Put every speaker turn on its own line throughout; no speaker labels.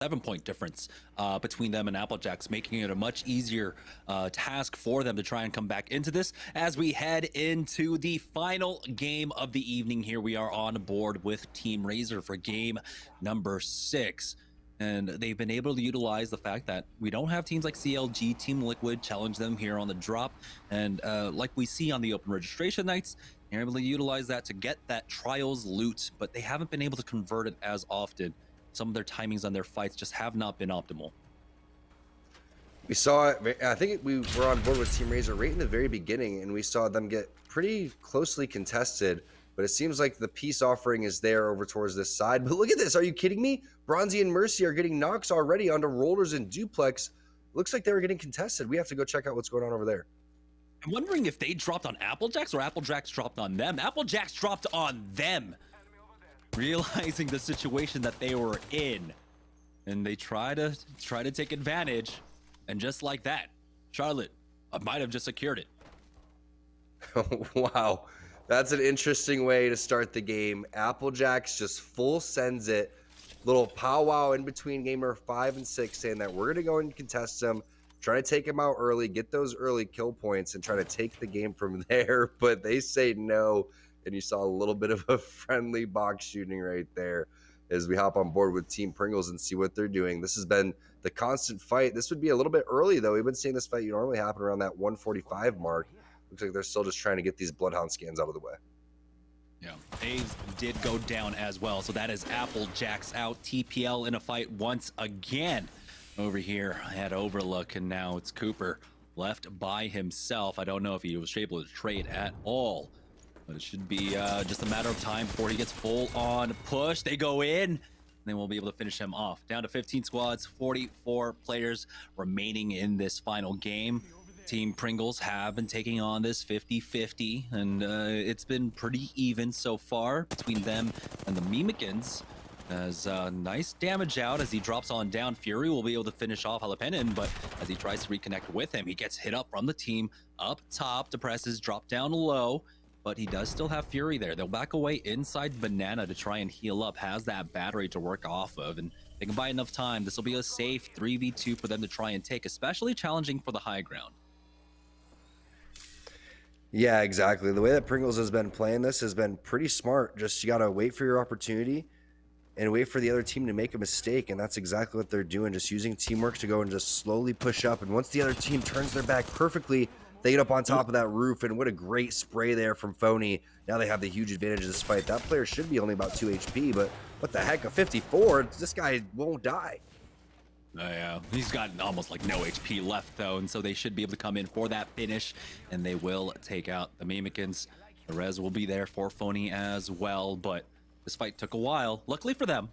7-point difference between them and Applejacks, making it a much easier task for them to try and come back into this. As we head into the final game of the evening, here we are on board with Team Razor for game number 6. And they've been able to utilize the fact that we don't have teams like CLG, Team Liquid challenge them here on the drop. And like we see on the open registration nights, they're able to utilize that to get that trials loot, but they haven't been able to convert it as often. Some of their timings on their fights just have not been optimal.
We saw it, I think we were on board with Team Razor right in the very beginning, and we saw them get pretty closely contested, but it seems like the peace offering is there over towards this side. But look at this, are you kidding me? Bronzy and Mercy are getting knocks already onto Rollers and Duplex. Looks like they were getting contested. We have to go check out what's going on over there.
I'm wondering if they dropped on Applejacks or Applejacks dropped on them. Applejacks dropped on them, realizing the situation that they were in, and they try to take advantage, and just like that, Charlotte might have just secured it.
Wow, that's an interesting way to start the game. Applejacks just full sends it, little powwow in between gamer 5 and 6, saying that we're gonna go and contest them, try to take them out early, get those early kill points, and try to take the game from there. But they say no. And you saw a little bit of a friendly box shooting right there as we hop on board with Team Pringles and see what they're doing. This has been the constant fight. This would be a little bit early, though. We've been seeing this fight normally happen around that 145 mark. Looks like they're still just trying to get these Bloodhound scans out of the way.
Yeah, Aves did go down as well. So that is Applejacks out. TPL in a fight once again over here at Overlook. And now it's Cooper left by himself. I don't know if he was able to trade at all, but it should be just a matter of time before he gets full on push. They go in, and then we'll be able to finish him off. Down to 15 squads, 44 players remaining in this final game. Team Pringles have been taking on this 50-50, and it's been pretty even so far between them and the Mimikins. As nice damage out as he drops on down. Fury will be able to finish off Jalapeno, but as he tries to reconnect with him, he gets hit up from the team up top. Depresses, drop down low, but he does still have Fury there. They'll back away inside Banana to try and heal up. Has that battery to work off of, and they can buy enough time. This will be a safe 3v2 for them to try and take, especially challenging for the high ground.
Yeah, exactly. The way that Pringles has been playing this has been pretty smart. Just you got to wait for your opportunity and wait for the other team to make a mistake, and that's exactly what they're doing, just using teamwork to go and just slowly push up. And once the other team turns their back perfectly, they get up on top of that roof, and what a great spray there from Phony. Now they have the huge advantage of this fight. That player should be only about 2 HP, but what the heck, a 54? This guy won't die.
Yeah, he's got almost like no HP left, though, and so they should be able to come in for that finish, and they will take out the Mimikins. The res will be there for Phony as well, but this fight took a while. Luckily for them,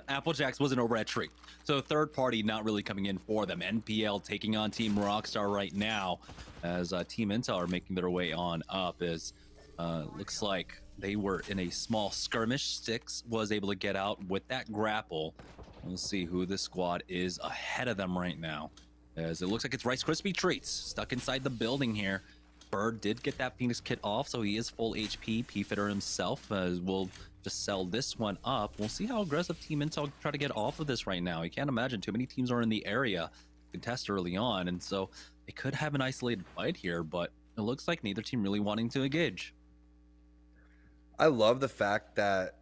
Applejacks wasn't over at Tree, so third party not really coming in for them. NPL taking on Team Rockstar right now, as Team Intel are making their way on up. As looks like they were in a small skirmish. Six was able to get out with that grapple. We'll see who this squad is ahead of them right now, as it looks like it's Rice Krispie Treats stuck inside the building here. Bird did get that Phoenix kit off, so he is full HP. P-Fitter himself will just sell this one up. We'll see how aggressive Team Intel try to get off of this right now. You can't imagine too many teams are in the area to contest early on, and so they could have an isolated fight here, but it looks like neither team really wanting to engage.
I love the fact that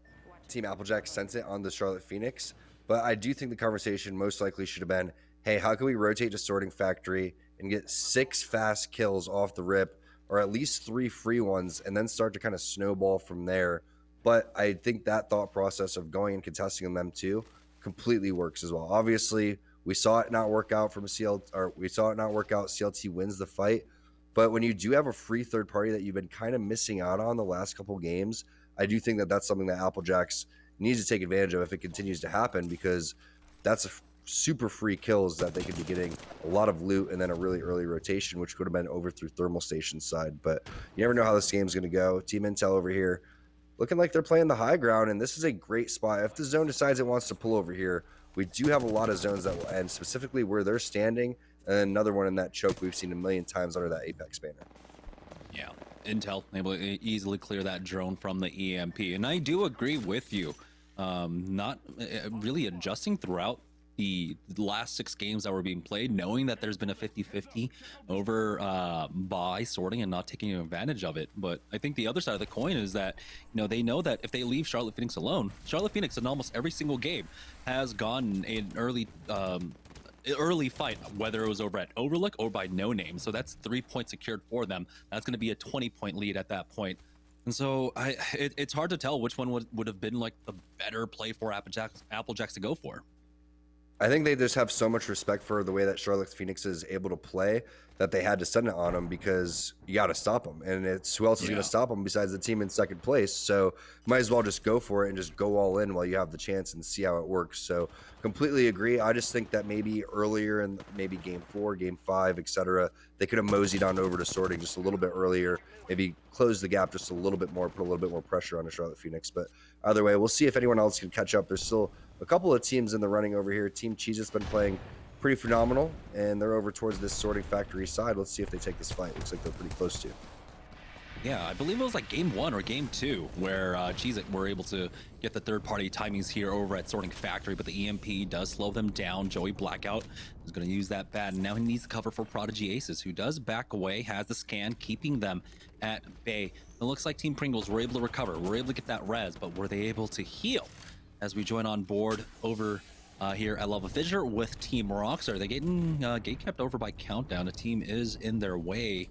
Team Applejack sent it on the Charlotte Phoenix, but I do think the conversation most likely should have been, hey, how can we rotate to Sorting Factory and get 6 fast kills off the rip, or at least 3 free ones, and then start to kind of snowball from there. But I think that thought process of going and contesting them too completely works as well. Obviously, we saw it not work out from CLT wins the fight. But when you do have a free third party that you've been kind of missing out on the last couple games, I do think that that's something that Applejacks needs to take advantage of if it continues to happen, because that's a super free kills that they could be getting a lot of loot and then a really early rotation, which could have been over through Thermal Station side. But you never know how this game's going to go. Team Intel over here looking like they're playing the high ground, and this is a great spot. If the zone decides it wants to pull over here, we do have a lot of zones that will end, specifically where they're standing, and another one in that choke we've seen a million times under that Apex banner.
Yeah, Intel able to easily clear that drone from the EMP, and I do agree with you. Not really adjusting throughout the last 6 games that were being played, knowing that there's been a 50-50 over by sorting and not taking advantage of it. But I think the other side of the coin is that, they know that if they leave Charlotte Phoenix alone, Charlotte Phoenix in almost every single game has gotten an early fight, whether it was over at Overlook or by No Name. So that's 3 points secured for them. That's going to be a 20-point lead at that point. And so it's hard to tell which one would have been like the better play for Applejacks to go for.
I think they just have so much respect for the way that Charlotte Phoenix is able to play that they had to send it on them, because you got to stop them. And it's who else is going to stop them besides the team in second place? So might as well just go for it and just go all in while you have the chance and see how it works. So completely agree. I just think that maybe earlier in maybe game 4, game 5, etc., they could have moseyed on over to sorting just a little bit earlier, maybe close the gap just a little bit more, put a little bit more pressure on the Charlotte Phoenix. But either way, we'll see if anyone else can catch up. There's still a couple of teams in the running over here. Team Cheez-It's been playing pretty phenomenal, and they're over towards this sorting factory side. Let's see if they take this fight. Looks like they're pretty close to.
Yeah, I believe it was like game 1 or game 2 where Cheez-It were able to get the third-party timings here over at Sorting Factory, but the EMP does slow them down. Joey Blackout is going to use that bad, and now he needs to cover for Prodigy Aces, who does back away, has the scan, keeping them at bay. It looks like Team Pringles were able to recover, were able to get that res, but were they able to heal? As we join on board over here at Lava Fissure with Team Rockstar. They're getting gate kept over by Countdown. A team is in their way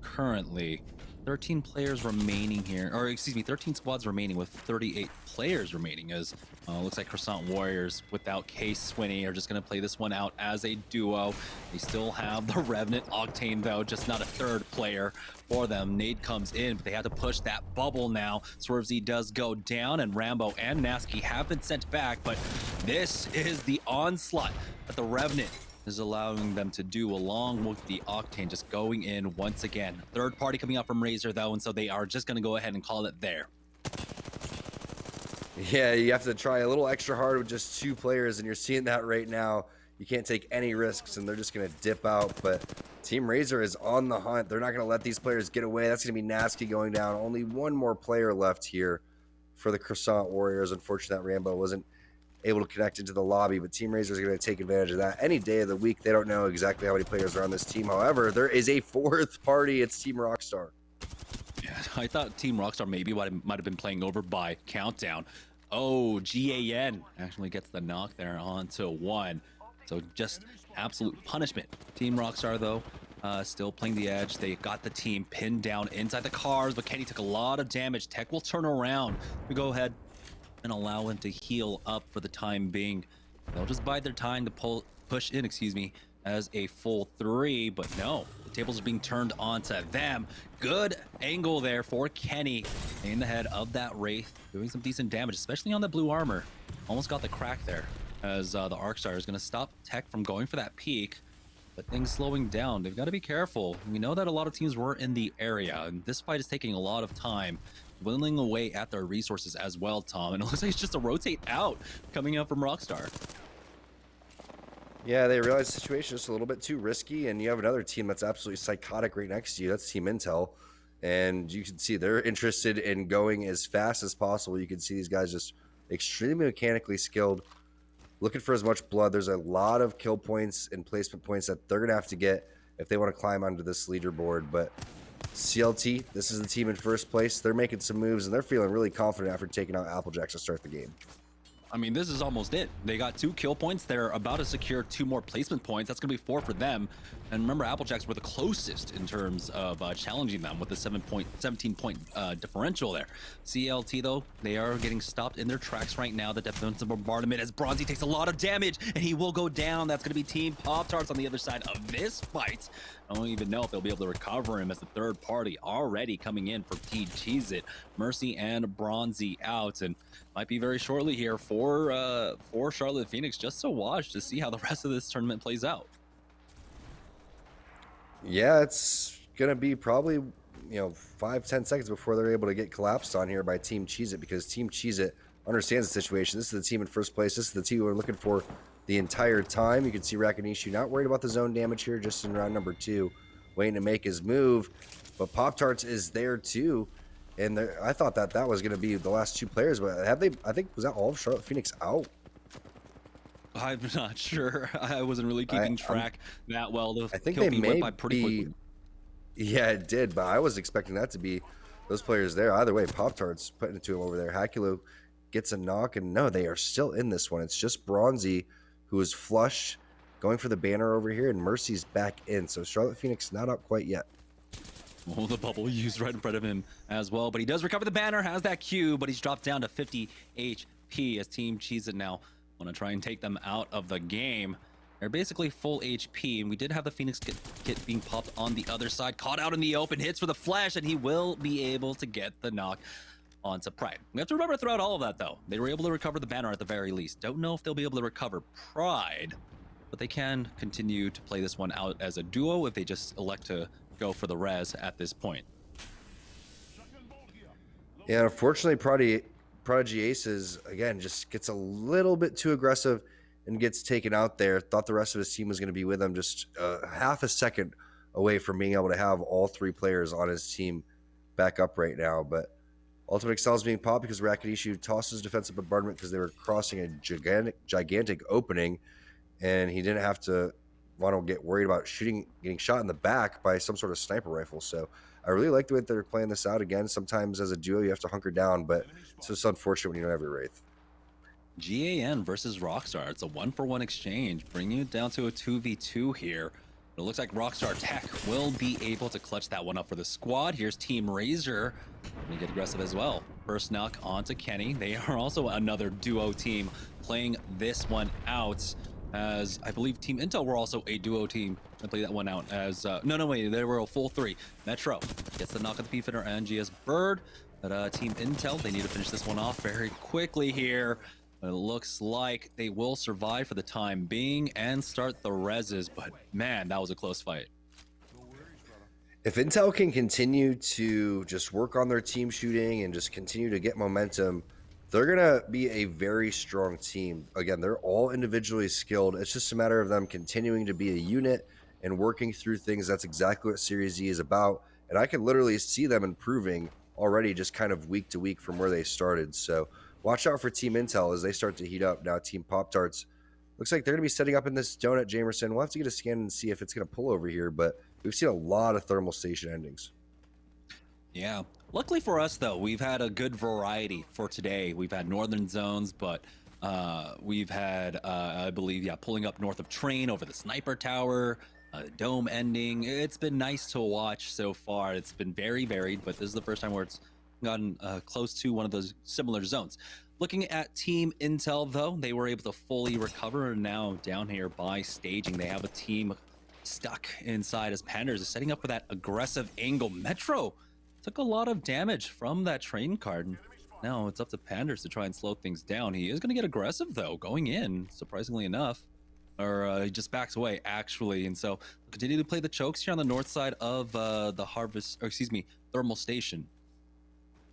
currently. 13 players remaining here, or excuse me, 13 squads remaining with 38 players remaining, as looks like Croissant Warriors without Case Swinney are just going to play this one out as a duo. They still have the Revenant Octane though, just not a third player for them. Nade comes in, but they had to push that bubble now. Swerve Z does go down, and Rambo and Nasky have been sent back, but this is the onslaught that the Revenant is allowing them to do, along with the Octane just going in once again. Third party coming out from Razor though, and so they are just going to go ahead and call it there.
Yeah, you have to try a little extra hard with just 2 players, and you're seeing that right now. You can't take any risks, and they're just going to dip out. But Team Razor is on the hunt. They're not going to let these players get away. That's going to be Nasky going down. Only one more player left here for the Croissant Warriors. Unfortunately, that Rambo wasn't able to connect into the lobby, but Team Razor is going to take advantage of that any day of the week. They don't know exactly how many players are on this team. However, there is a 4th party. It's Team Rockstar.
Yeah, I thought Team Rockstar maybe might have been playing over by Countdown. Oh, GAN actually gets the knock there onto 1. So just absolute punishment. Team Rockstar though, still playing the edge. They got the team pinned down inside the cars, but Kenny took a lot of damage. Tech will turn around to go ahead and allow him to heal up for the time being. They'll just bide their time to push in, as a full 3, but no, the tables are being turned onto them. Good angle there for Kenny in the head of that Wraith, doing some decent damage, especially on the blue armor. Almost got the crack there, as the Arcstar is going to stop Tech from going for that peak, but things slowing down. They've got to be careful. We know that a lot of teams were in the area, and this fight is taking a lot of time, whittling away at their resources as well, Tom. And it looks like it's just a rotate out coming out from Rockstar.
Yeah, they realize the situation is a little bit too risky, and you have another team that's absolutely psychotic right next to you. That's Team Intel, and you can see they're interested in going as fast as possible. You can see these guys just extremely mechanically skilled, looking for as much blood. There's a lot of kill points and placement points that they're going to have to get if they want to climb onto this leaderboard. But CLT, this is the team in first place. They're making some moves, and they're feeling really confident after taking out Applejacks to start the game.
I mean, this is almost it. They got 2 kill points. They're about to secure 2 more placement points. That's going to be 4 for them. And remember, Applejacks were the closest in terms of challenging them with the 17-point differential there. CLT, though, they are getting stopped in their tracks right now. The defensive bombardment as Bronzy takes a lot of damage, and he will go down. That's going to be Team Pop-Tarts on the other side of this fight. I don't even know if they'll be able to recover him, as the third party already coming in for Team Cheez-It. Mercy and Bronzy out, and might be very shortly here for Charlotte Phoenix just to watch to see how the rest of this tournament plays out.
Yeah, it's gonna be probably 5-10 seconds before they're able to get collapsed on here by Team Cheez-It, because Team Cheez-It understands the situation. This is the team in first place. This is the team we're looking for the entire time. You can see Rakanishu not worried about the zone damage here, just in round number 2, waiting to make his move. But Pop-Tarts is there too. And I thought that was going to be the last 2 players, but have they? I think, was that all of Charlotte Phoenix out?
I'm not sure. I wasn't really
I
keeping
I'm
track that well. The
I think
kill
they
feed went
may
by pretty
be.
quickly.
Yeah, it did, but I was expecting that to be those players there. Either way, Pop Tarts putting it to him over there. Hakulo gets a knock, and no, they are still in this one. It's just Bronzy who is flush, going for the banner over here, and Mercy's back in. So Charlotte Phoenix not out quite yet.
Oh, the bubble used right in front of him as well, but he does recover the banner, has that Q, but he's dropped down to 50 HP as Team Cheez It now want to try and take them out of the game. They're basically full HP, and we did have the Phoenix kit being popped on the other side, caught out in the open, hits for the flash, and he will be able to get the knock onto Pride. We have to remember throughout all of that, though, they were able to recover the banner at the very least. Don't know if they'll be able to recover Pride, but they can continue to play this one out as a duo if they just elect to go for the res at this point.
Yeah, unfortunately, Prodigy Aces again just gets a little bit too aggressive and gets taken out there. Thought the rest of his team was going to be with him, just half a second away from being able to have all three players on his team back up right now. But Ultimate Excel is being popped because Rakadishu tosses defensive bombardment because they were crossing a gigantic opening, and he didn't have to want to get worried about getting shot in the back by some sort of sniper rifle. So I really like the way that they're playing this out. Again, sometimes as a duo you have to hunker down, but it's just unfortunate when you don't have your Wraith.
GAN versus Rockstar. It's a 1-for-1 exchange, bringing it down to a 2v2 here. It looks like Rockstar Tech will be able to clutch that one up for the squad. Here's Team Razor. They get aggressive as well. First knock onto Kenny. They are also another duo team playing this one out, as I believe Team Intel were also a duo team to play that one out as no wait, they were a full three. Metro gets the knock on the P-Fitter and GS Bird, but Team Intel, they need to finish this one off very quickly here. It looks like they will survive for the time being and start the reses, but man, that was a close fight.
If Intel can continue to just work on their team shooting and just continue to get momentum, they're going to be a very strong team. Again, they're all individually skilled. It's just a matter of them continuing to be a unit and working through things. That's exactly what Series Z is about. And I can literally see them improving already just kind of week to week from where they started. So watch out for Team Intel as they start to heat up. Now Team Pop-Tarts, looks like they're going to be setting up in this donut, Jamerson. We'll have to get a scan and see if it's going to pull over here, but we've seen a lot of thermal station endings.
Yeah. Luckily for us, though, we've had a good variety for today. We've had northern zones, but we've had, I believe, pulling up north of train over the sniper tower, dome ending. It's been nice to watch so far. It's been very varied, but this is the first time where it's gotten close to one of those similar zones. Looking at Team Intel, though, they were able to fully recover, and now down here by staging, they have a team stuck inside as Panders is setting up for that aggressive angle. Metro took a lot of damage from that train card. Now it's up to Panders to try and slow things down. He is going to get aggressive, though, going in, surprisingly enough. Or he just backs away, actually. And so continue to play the chokes here on the north side of the thermal station.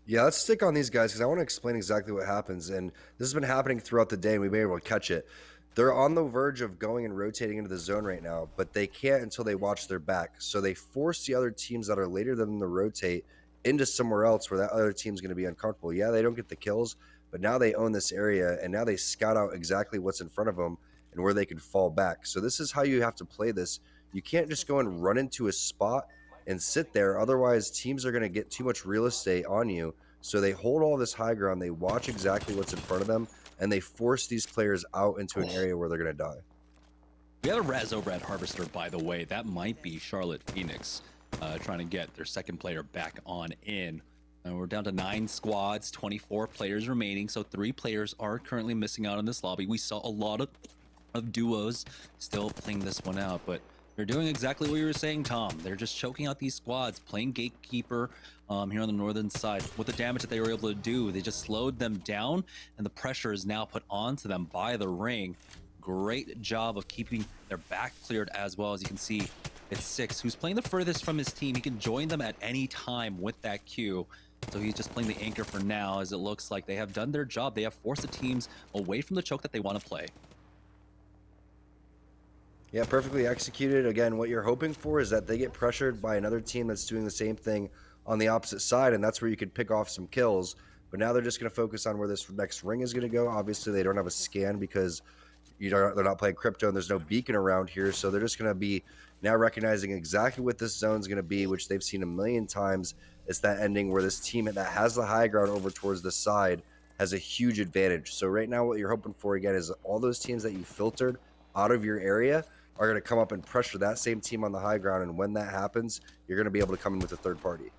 Yeah, let's stick on these guys because I want to explain exactly what happens. And this has been happening throughout the day, and we've been able to catch it. They're on the verge of going and rotating into the zone right now, but they can't until they watch their back. So they force the other teams that are later than them to rotate into somewhere else where that other team's going to be uncomfortable. Yeah, they don't get the kills, but now they own this area, and now they scout out exactly what's in front of them and where they can fall back. So this is how you have to play this. You can't just go and run into a spot and sit there. Otherwise, teams are going to get too much real estate on you. So they hold all this high ground. They watch exactly what's in front of them, and they force these players out into an area where they're going to die.
We have a res over at Harvester, by the way. That might be Charlotte Phoenix trying to get their second player back on in. We're down to 9 squads, 24 players remaining, so 3 players are currently missing out in this lobby. We saw a lot of duos still playing this one out, but they're doing exactly what you were saying, Tom. They're just choking out these squads, playing gatekeeper here on the northern side. With the damage that they were able to do, they just slowed them down, and the pressure is now put onto them by the ring. Great job of keeping their back cleared as well. As you can see, it's 6 who's playing the furthest from his team. He can join them at any time with that Q. So he's just playing the anchor for now, as it looks like they have done their job. They have forced the teams away from the choke that they want to play.
Yeah, perfectly executed. Again, what you're hoping for is that they get pressured by another team that's doing the same thing on the opposite side, and that's where you could pick off some kills. But now they're just going to focus on where this next ring is going to go. Obviously, they don't have a scan because they're not playing crypto, and there's no beacon around here, so they're just going to be now recognizing exactly what this zone is going to be, which they've seen a million times. It's that ending where this team that has the high ground over towards the side has a huge advantage. So right now what you're hoping for again is all those teams that you filtered out of your area are going to come up and pressure that same team on the high ground, and when that happens, you're going to be able to come in with a third party.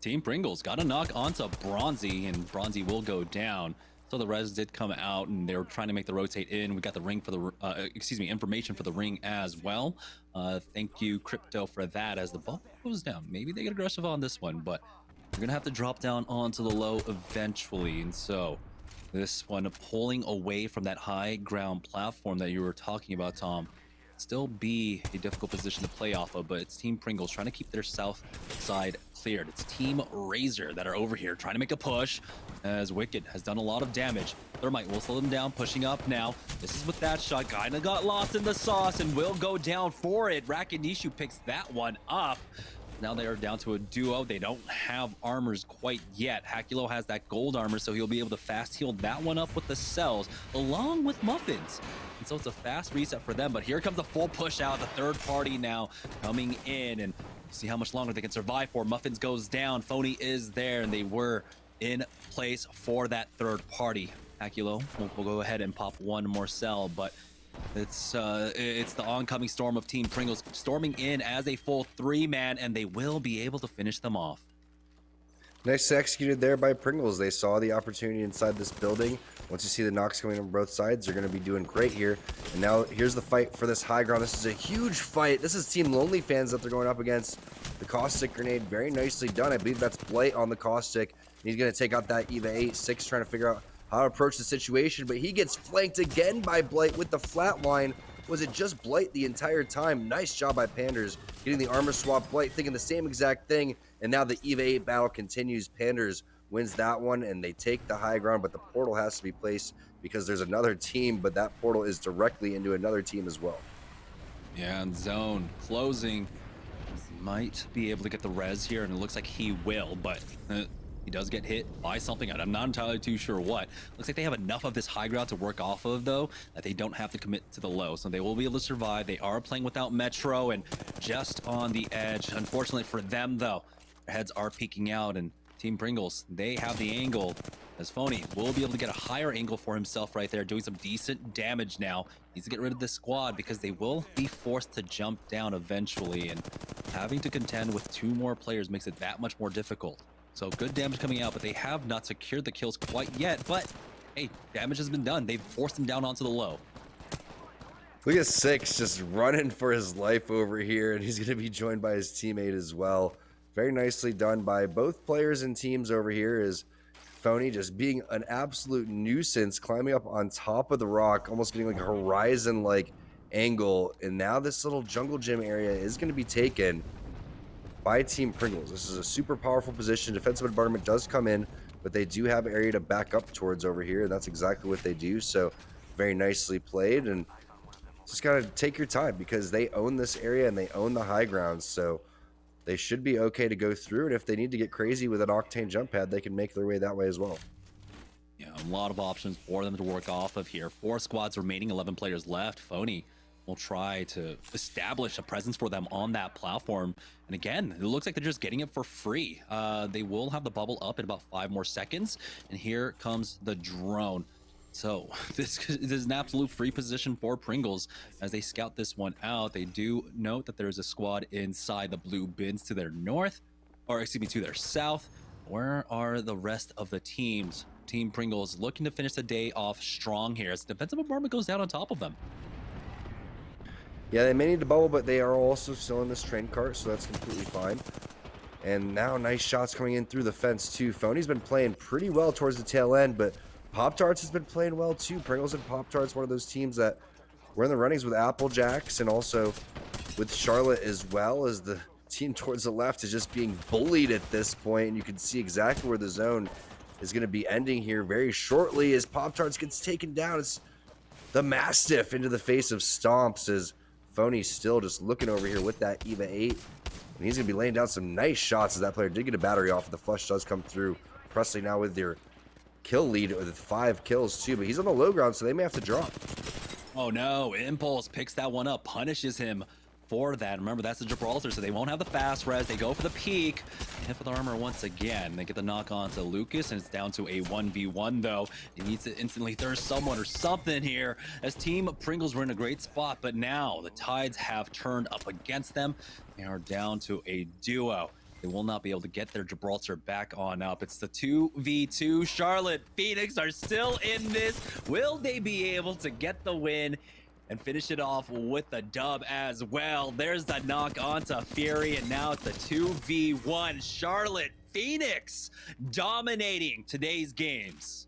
Team Pringles got a knock onto Bronzy, and Bronzy will go down. So the res did come out, and they were trying to make the rotate in. We got the ring for the, information for the ring as well. Thank you, Crypto, for that. As the ball goes down, maybe they get aggressive on this one, but they're gonna have to drop down onto the low eventually. And so this one pulling away from that high ground platform that you were talking about, Tom. Still be a difficult position to play off of, but it's Team Pringles trying to keep their south side cleared. It's Team Razor that are over here trying to make a push, as Wicked has done a lot of damage. Thermite will slow them down, pushing up now. This is with that shot, kinda got lost in the sauce and will go down for it. Rakinishu picks that one up. Now they are down to a duo. They don't have armors quite yet. Hakulo has that gold armor, so he'll be able to fast heal that one up with the cells, along with Muffins. And so it's a fast reset for them, but here comes the full push out. The third party now coming in, and see how much longer they can survive for. Muffins goes down. Phony is there, and they were in place for that third party. Hakulo will go ahead and pop one more cell, but it's the oncoming storm of Team Pringles storming in as a full 3-man, and they will be able to finish them off.
Nice executed there by Pringles. They saw the opportunity inside this building. Once you see the knocks coming on both sides, they're going to be doing great here. And now here's the fight for this high ground. This is a huge fight. This is Team Lonely Fans that they're going up against. The Caustic Grenade, very nicely done. I believe that's Blight on the Caustic. He's going to take out that EVA 8-6, trying to figure out how to approach the situation, but he gets flanked again by Blight with the flatline. Was it just Blight the entire time? Nice job by Panders getting the armor swap. Blight thinking the same exact thing, and now the EVA 8 battle continues. Panders wins that one, and they take the high ground, but the portal has to be placed because there's another team, but that portal is directly into another team as well.
Yeah, and zone closing. Might be able to get the res here, and it looks like he will, but he does get hit by something. I'm not entirely too sure what. Looks like they have enough of this high ground to work off of, though, that they don't have to commit to the low. So they will be able to survive. They are playing without Metro and just on the edge. Unfortunately for them, though, their heads are peeking out, and Team Pringles, they have the angle, as Phony will be able to get a higher angle for himself right there, doing some decent damage now. Needs to get rid of this squad because they will be forced to jump down eventually, and having to contend with 2 more players makes it that much more difficult. So good damage coming out, but they have not secured the kills quite yet. But hey, damage has been done. They've forced him down onto the low.
Look at Six just running for his life over here, and he's going to be joined by his teammate as well. Very nicely done by both players and teams over here, is Phony just being an absolute nuisance, climbing up on top of the rock, almost getting like a horizon-like angle. And now this little jungle gym area is going to be taken by Team Pringles. This is a super powerful position. Defensive bombardment does come in, but they do have area to back up towards over here, and that's exactly what they do. So very nicely played, and just gotta take your time because they own this area and they own the high ground, so they should be okay to go through. And if they need to get crazy with an Octane jump pad, they can make their way that way as well.
Yeah, a lot of options for them to work off of here. 4 squads remaining, 11 players left. Phony will try to establish a presence for them on that platform. And again, it looks like they're just getting it for free. They will have the bubble up in about 5 more seconds. And here comes the drone. So this is an absolute free position for Pringles as they scout this one out. They do note that there's a squad inside the blue bins to their north, or excuse me, to their south. Where are the rest of the teams? Team Pringles looking to finish the day off strong here as the defensive bombardment goes down on top of them.
Yeah, they may need to bubble, but they are also still in this train cart, so that's completely fine. And now nice shots coming in through the fence too. Phony's been playing pretty well towards the tail end, but Pop-Tarts has been playing well too. Pringles and Pop-Tarts, one of those teams that were in the runnings with Apple Jacks and also with Charlotte, as well as the team towards the left is just being bullied at this point. And you can see exactly where the zone is going to be ending here very shortly as Pop-Tarts gets taken down. It's the Mastiff into the face of Stomps as Phony's still just looking over here with that EVA 8. And he's going to be laying down some nice shots as that player did get a battery off. The flush does come through. Presley now with their kill lead with 5 kills too, but he's on the low ground, so they may have to drop.
Oh no, Impulse picks that one up, punishes him for that. Remember, that's the Gibraltar, so they won't have the fast res. They go for the peak. They hit with armor once again. They get the knock on to Lucas, and it's down to a 1v1 though. He needs to instantly thirst someone or something here, as Team Pringles were in a great spot, but now the tides have turned up against them. They are down to a duo. They will not be able to get their Gibraltar back on up. It's the 2v2. Charlotte, Phoenix are still in this. Will they be able to get the win and finish it off with the dub as well? There's the knock onto Fury, and now it's the 2v1. Charlotte, Phoenix dominating today's games.